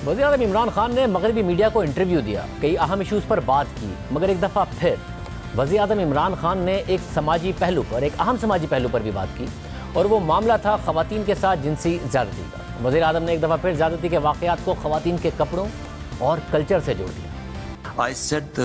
वज़ीर-ए-आज़म इमरान खान ने मगरबी मीडिया को इंटरव्यू दिया, कई अहम इशूज़ पर बात की, मगर एक दफ़ा फिर वज़ीर-ए-आज़म इमरान खान ने एक समाजी पहलू पर, एक अहम समाजी पहलू पर भी बात की, और वो मामला था ख़वातीन के साथ जिनसी ज़्यादती का। वज़ीर-ए-आज़म ने एक दफ़ा फिर ज़्यादती के वाक़यात को ख़वातीन के कपड़ों और कल्चर से जोड़ दिया। I said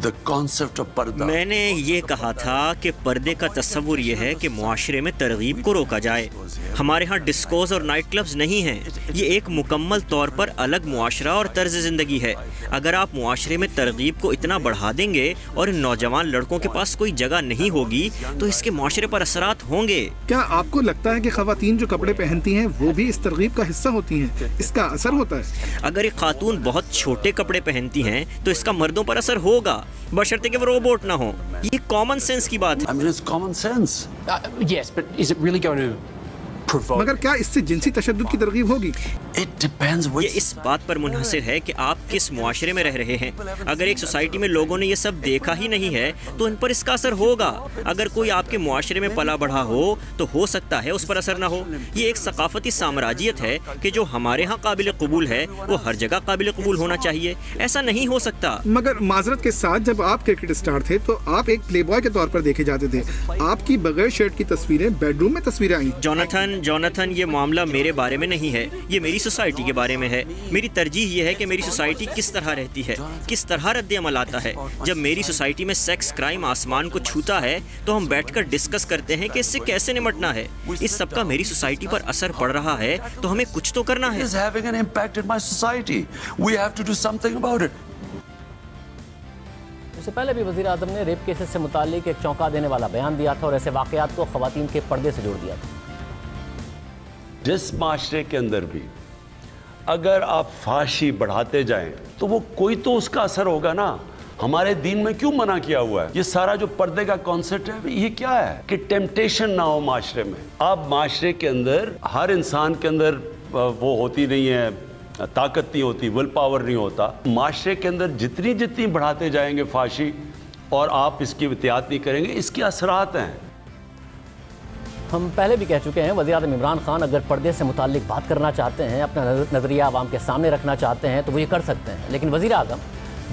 the concept of पर्दा। मैंने ये कहा था कि पर्दे का तस्वुर ये है कि मुआशरे में तरगीब को रोका जाए। हमारे यहाँ डिस्कोज और नाइट क्लब्स नहीं हैं। ये एक मुकम्मल तौर पर अलग मुआशरा और तर्ज ज़िंदगी है। अगर आप मुआशरे में तरगीब को इतना बढ़ा देंगे और नौजवान लड़कों के पास कोई जगह नहीं होगी तो इसके मुआशरे पर असरात होंगे। क्या आपको लगता है कि ख़वातीन जो कपड़े पहनती हैं वो भी इस तरगीब का हिस्सा होती हैं? इसका असर होता है? अगर एक खातून बहुत छोटे कपड़े पहनती हैं तो इसका मर्दों पर असर होगा, बशर्ते कि वो रोबोट ना हो। ये कॉमन सेंस की बात है। I mean, it's common sense. Yes, but is it really going to provoke? मगर क्या इससे जिनसी तशद्दुद की तरगीब होगी? It depends which... ये इस बात पर मुनहसिर है कि आप किस मुआशरे में रह रहे हैं। अगर एक सोसाइटी में लोगों ने ये सब देखा ही नहीं है तो इन पर इसका असर होगा। अगर कोई आपके मुआशरे में पला बढ़ा हो तो हो सकता है उस पर असर ना हो। ये एक सकाफती साम्राज्यत है कि जो हमारे यहाँ काबिल कबूल है वो हर जगह काबिल कबूल होना चाहिए। ऐसा नहीं हो सकता। मगर माजरत के साथ, जब आप क्रिकेट स्टार थे तो आप एक प्लेबॉय के तौर पर देखे जाते थे। आपकी बगैर शर्ट की तस्वीरें बेडरूम में तस्वीरें आई। जोनाथन, ये मामला मेरे बारे में नहीं है, ये मेरी सोसाइटी के बारे में है। मेरी तरजीह ये है कि मेरी सोसाइटी किस तरह रहती है, किस तरह रद्द अमल आता है। जब मेरी सोसाइटी में सेक्स क्राइम आसमान को छूता है तो हम बैठकर डिस्कस करते हैं कि इससे कैसे निपटना है। इस सब का मेरी सोसाइटी पर असर पड़ रहा है तो हमें कुछ तो करना है। is having an impact in my society. We have to do something about it. इससे पहले भी वज़ीर-ए-आज़म ने रेप केसेस से मुताल्लिक एक चौंका देने वाला बयान दिया था और ऐसे वाक़यात को ख़वातीन के पर्दे से जोड़ दिया था। जिस माशरे के अंदर भी अगर आप फाशी बढ़ाते जाएं तो वो कोई तो उसका असर होगा ना। हमारे दीन में क्यों मना किया हुआ है? ये सारा जो पर्दे का कॉन्सेप्ट है ये क्या है कि टेम्पटेशन ना हो माशरे में। अब माशरे के अंदर हर इंसान के अंदर वो होती नहीं है, ताकत नहीं होती, विल पावर नहीं होता। माशरे के अंदर जितनी जितनी बढ़ाते जाएंगे फाशी और आप इसकी एहतियात नहीं करेंगे, इसके असरात हैं। हम पहले भी कह चुके हैं, वज़ीर-ए-आज़म इमरान खान अगर पर्दे से मुताल्लिक बात करना चाहते हैं, अपना नज़रिया आवाम के सामने रखना चाहते हैं तो वो ये कर सकते हैं। लेकिन वज़ीर-ए-आज़म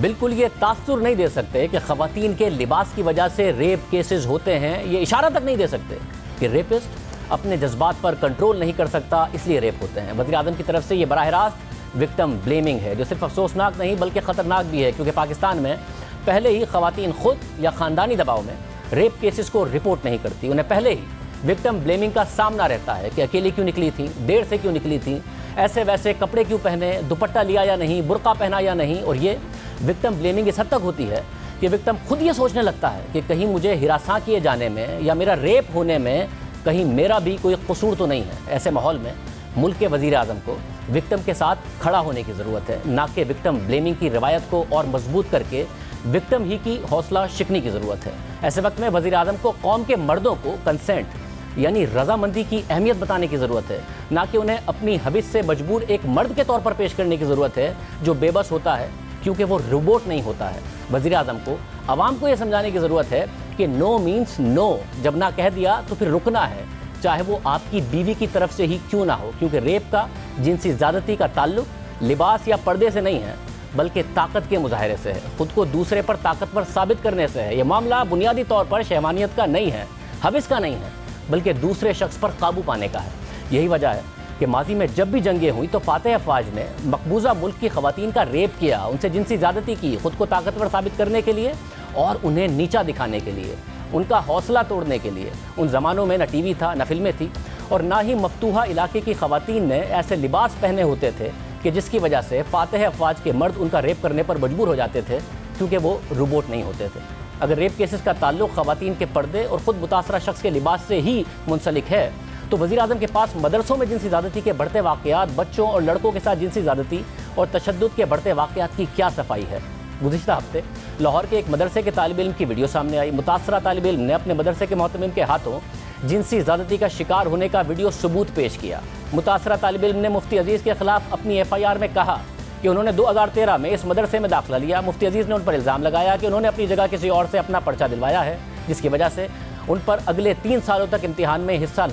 बिल्कुल ये तासुर नहीं दे सकते कि ख़वातीन के लिबास की वजह से रेप केसेस होते हैं। ये इशारा तक नहीं दे सकते कि रेपिस्ट अपने जज्बात पर कंट्रोल नहीं कर सकता इसलिए रेप होते हैं। वज़ीर-ए-आज़म की तरफ से ये बराह रास्त विक्टिम ब्लेमिंग है, जो सिर्फ अफसोसनाक नहीं बल्कि ख़तरनाक भी है, क्योंकि पाकिस्तान में पहले ही ख़वातीन खुद या ख़ानदानी दबाव में रेप केसेस को रिपोर्ट नहीं करती। उन्हें पहले ही विक्टिम ब्लेमिंग का सामना रहता है कि अकेली क्यों निकली थी, देर से क्यों निकली थी, ऐसे वैसे कपड़े क्यों पहने, दुपट्टा लिया या नहीं, बुर्का पहना या नहीं। और ये विक्टिम ब्लेमिंग इस हद तक होती है कि विक्टिम खुद ये सोचने लगता है कि कहीं मुझे हिरासा किए जाने में या मेरा रेप होने में कहीं मेरा भी कोई कसूर तो नहीं है। ऐसे माहौल में मुल्क के वज़ीर-ए-आज़म को विक्टिम के साथ खड़ा होने की ज़रूरत है, ना कि विक्टिम ब्लेमिंग की रवायत को और मजबूत करके विक्टिम ही की हौसला शिकनी की ज़रूरत है। ऐसे वक्त में वज़ीर-ए-आज़म को कौम के मर्दों को कंसेंट यानी रजामंदी की अहमियत बताने की ज़रूरत है, ना कि उन्हें अपनी हविस से मजबूर एक मर्द के तौर पर पेश करने की ज़रूरत है जो बेबस होता है क्योंकि वो रोबोट नहीं होता है। वज़ीर-ए-आज़म को आवाम को यह समझाने की ज़रूरत है कि नो मीन्स नो। जब ना कह दिया तो फिर रुकना है, चाहे वो आपकी बीवी की तरफ से ही क्यों ना हो, क्योंकि रेप का, जिनसी ज़्यादती का ताल्लुक लिबास या पर्दे से नहीं है बल्कि ताकत के मुजाहरे से है, खुद को दूसरे पर ताकतवर साबित करने से है। ये मामला बुनियादी तौर पर शहवानियत का नहीं है, हविस का नहीं है, बल्कि दूसरे शख्स पर काबू पाने का है। यही वजह है कि माजी में जब भी जंगें हुई तो फातह अफवाज ने मकबूजा मुल्क की ख़वातीन का रेप किया, उनसे जिनसी ज़्यादती की, ख़ुद को ताकतवर साबित करने के लिए और उन्हें नीचा दिखाने के लिए, उनका हौसला तोड़ने के लिए। उन ज़मानों में न टीवी था, न फिल्में थी और ना ही मफतूहा इलाके की ख़वातीन ने ऐसे लिबास पहने होते थे कि जिसकी वजह से फातह अफवाज के मर्द उनका रेप करने पर मजबूर हो जाते थे, क्योंकि वो रोबोट नहीं होते थे। अगर रेप केसेस का ताल्लुक ख़वातीन के पर्दे और ख़ुद मुतासरा शख्स के लिबास से ही मुंसलिक है तो वज़ीर-ए-आज़म के पास मदरसों में जिनसी ज़्यादती के बढ़ते वाक़यात, बच्चों और लड़कों के साथ जिनसी ज़्यादती और तशद्दुद के बढ़ते वाक़यात की क्या सफाई है। गुज़िश्ता हफ्ते लाहौर के एक मदरसे के तालिब इल्म की वीडियो सामने आई। मुतासरा तालिब इल्म ने अपने मदरसे के मोहतमिम के हाथों जिनसी ज़्यादती का शिकार होने का वीडियो सबूत पेश किया। मुतासरा तालिब इल्म ने मुफ्ती अजीज़ के खिलाफ अपनी FIR में कहा कि उन्होंने 2013 में इस मदरसे में दाखिला लिया। मुफ्ती अजीज़ ने उन पर इल्ज़ाम लगाया कि उन्होंने अपनी जगह किसी और से अपना पर्चा दिलवाया है, जिसकी वजह से उन पर अगले 3 सालों तक इम्तिहान में हिस्सा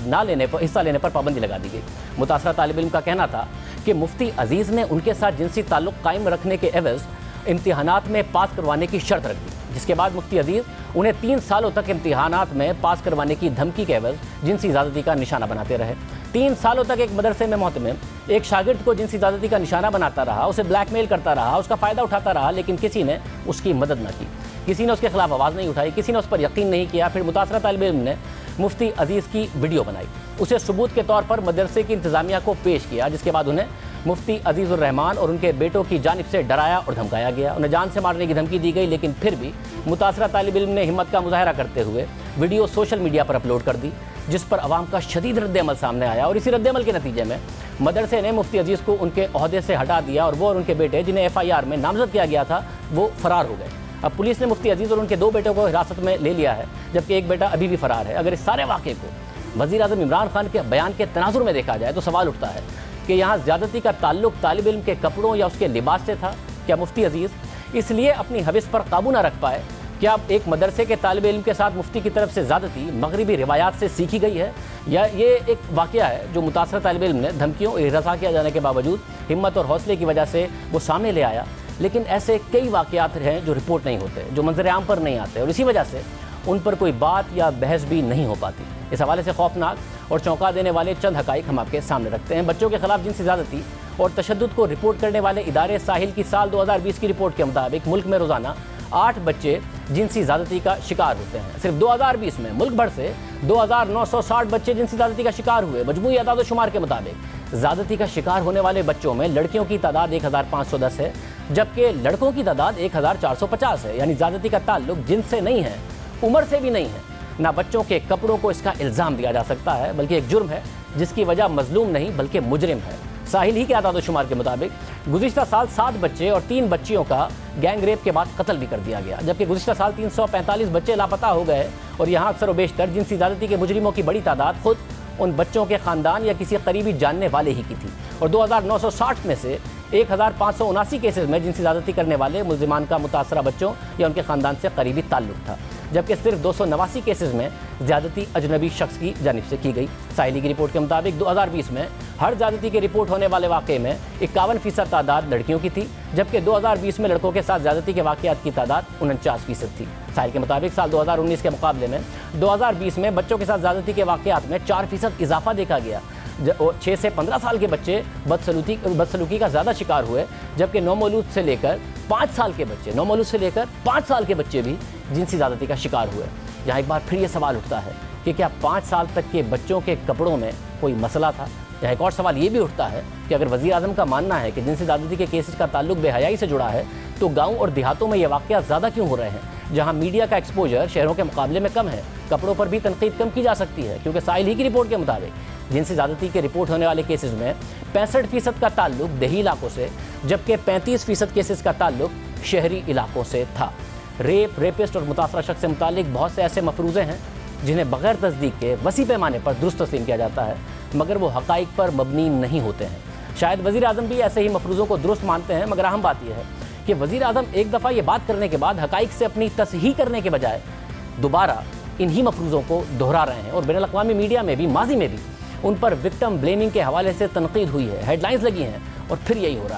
लेने पर पाबंदी लगा दी गई। मुतासरा तालिब इल्म का कहना था कि मुफ्ती अजीज़ ने उनके साथ जिनसी ताल्लुक़ कायम रखने के एवज़ इम्तिहानात में पास करवाने की शर्त रख दी, जिसके बाद मुफ्ती अजीज़ उन्हें 3 सालों तक इम्तिहानात में पास करवाने की धमकी के एवज़ जिनसी ज़्यादती का निशाना बनाते रहे। 3 सालों तक एक मदरसे में मोहतमिम एक शागिर्द को जिनसी ज़्यादती का निशाना बनाता रहा, उसे ब्लैकमेल करता रहा, उसका फ़ायदा उठाता रहा, लेकिन किसी ने उसकी मदद न की, किसी ने उसके खिलाफ आवाज़ नहीं उठाई, किसी ने उस पर यकीन नहीं किया। फिर मुतासरा तालिब इल्म ने मुफ्ती अजीज़ की वीडियो बनाई, उसे सबूत के तौर पर मदरसे की इंतज़ामिया को पेश किया, जिसके बाद उन्हें मुफ्ती अजीज़ुर रहमान और उनके बेटों की जानिब से डराया और धमकाया गया। उन्हें जान से मारने की धमकी दी गई, लेकिन फिर भी मुतासरा तालिब इल्म ने हिम्मत का मुजाहरा करते हुए वीडियो सोशल मीडिया पर अपलोड कर दी, जिस पर अवाम का शदीद रद्द-ए-अमल सामने आया। और इसी रद्द-ए-अमल के नतीजे में मदरसे ने मुफ्ती अजीज़ को उनके ओहदे से हटा दिया और वो और उनके बेटे, जिन्हें FIR में नामजद किया गया था, वो फरार हो गए। अब पुलिस ने मुफ्ती अजीज़ और उनके 2 बेटों को हिरासत में ले लिया है, जबकि एक बेटा अभी भी फरार है। अगर इस सारे वाक़े को वज़ीर-ए-आज़म इमरान खान के बयान के तनाजुर में देखा जाए तो सवाल उठता है कि यहाँ ज़्यादती का ताल्लुक तालिब इल्म के कपड़ों या उसके लिबास से था। क्या मुफ्ती अजीज़ इसलिए अपनी हविस पर काबू ना रख पाए? क्या एक मदरसे के तालिब इल्म के साथ मुफ्ती की तरफ से ज़्यादती मगरिबी रिवायात से सीखी गई है, या ये एक वाक़या है जो मुतासर तालिब इल्म ने धमकियों इरसा किया जाने के बावजूद हिम्मत और हौसले की वजह से वो सामने ले आया? लेकिन ऐसे कई वाक़यात हैं जो रिपोर्ट नहीं होते, जो मंजर आम पर नहीं आते, और इसी वजह से उन पर कोई बात या बहस भी नहीं हो पाती। इस हवाले से खौफनाक और चौंका देने वाले चंद हक़ाइक़ हम आपके सामने रखते हैं। बच्चों के खिलाफ जिनसी ज़्यादती और तशद्दुद को रिपोर्ट करने वाले इदारे साहिल की साल 2020 की रिपोर्ट के मुताबिक मुल्क में रोज़ाना 8 बच्चे जिनसी ज़्यादती का शिकार होते हैं। सिर्फ 2020 में मुल्क भर से 2960 बच्चे जिनसी ज़्यादती का शिकार हुए। मजमूई अदाद-ओ-शुमार के मुताबिक ज़्यादती का शिकार होने वाले बच्चों में लड़कियों की तादाद 1510 है, जबकि लड़कों की तादाद 1450 है। यानी ज़्यादती का ताल्लुक जिन्स से नहीं है, उम्र से भी नहीं है। ना बच्चों के कपड़ों को इसका इल्ज़ाम दिया जा सकता है, बल्कि एक जुर्म है जिसकी वजह मजलूम नहीं बल्कि मुजरिम है। साहिल ही के आदाद-ओ-शुमार के मुताबिक गुज़िश्ता साल 7 बच्चे और 3 बच्चियों का गैंग रेप के बाद कत्ल भी कर दिया गया, जबकि गुज़िश्ता साल 345 बच्चे लापता हो गए। और यहाँ अक्सर व बेशतर जिनसी ज़्यादती के मुजरिमों की बड़ी तादाद खुद उन बच्चों के ख़ानदान या किसी करीबी जानने वाले ही की थी। और 2960 में से 1579 केसेस में जिनसी ज़्यादती करने वाले मुलजिमान का मुतासरा बच्चों या उनके ख़ानदान से करीबी ताल्लुक था, जबकि सिर्फ 289 केसेस में ज़्यादती अजनबी शख्स की जानिब से की गई। साहिली की रिपोर्ट के मुताबिक 2020 में हर ज़्यादती के रिपोर्ट होने वाले वाक़े में 51% तादाद लड़कियों की थी, जबकि 2020 में लड़कों के साथ ज़्यादती के वाक़यात की तादाद 49% थी। साहिल के मुताबिक साल 2019 के मुकाबले में 2020 में बच्चों के साथ ज़्यादती के वाक़यात में 4% इजाफा देखा गया। 6 से 15 साल के बच्चे बदसलूकी का ज़्यादा शिकार हुए, जबकि नौमौलूद से लेकर 5 साल के बच्चे 9 मौलूद से लेकर 5 साल के बच्चे भी जिनसी ज़्यादती का शिकार हुए। यहाँ एक बार फिर ये सवाल उठता है कि क्या 5 साल तक के बच्चों के कपड़ों में कोई मसला था? यहाँ एक और सवाल ये भी उठता है कि अगर वज़ीर आज़म का मानना है कि जिनसी ज़्यादती के केसेस का ताल्लुक बेहयाई से जुड़ा है, तो गाँव और देहातों में ये वाक़या ज़्यादा क्यों हो रहे हैं, जहाँ मीडिया का एक्सपोजर शहरों के मुकाबले में कम है? कपड़ों पर भी तनकीद कम की जा सकती है, क्योंकि साहिल ही की रिपोर्ट के मुताबिक जिनसी ज़्यादती के रिपोर्ट होने वाले केसेस में 65% का ताल्लुक देही इलाकों से, जबकि 35% केसेस का ताल्लुक शहरी इलाकों से था। रेप, रेपिस्ट और मुतासरा शख्स से मुतालिक बहुत से ऐसे मफरूज़े हैं जिन्हें बग़ैर तस्दीक के वसी पैमाने पर दुरुस्त तस्लीम किया जाता है, मगर वो हक़ाइक़ पर मबनी नहीं होते हैं। शायद वज़ीर आज़म भी ऐसे ही मफरूज़ों को दुरुस्त मानते हैं, मगर अहम बात यह है कि वज़ीर आज़म एक दफ़ा ये बात करने के बाद हक़ाइक़ से अपनी तस्हीह करने के बजाय दोबारा इन्हीं मफरूज़ों को दोहरा रहे हैं। और बैनुल अक़वामी मीडिया में भी माजी में भी उन पर विक्टिम ब्लेमिंग के हवाले से तनक़ीद हुई है, हेडलाइंस लगी हैं, और फिर यही हो रहा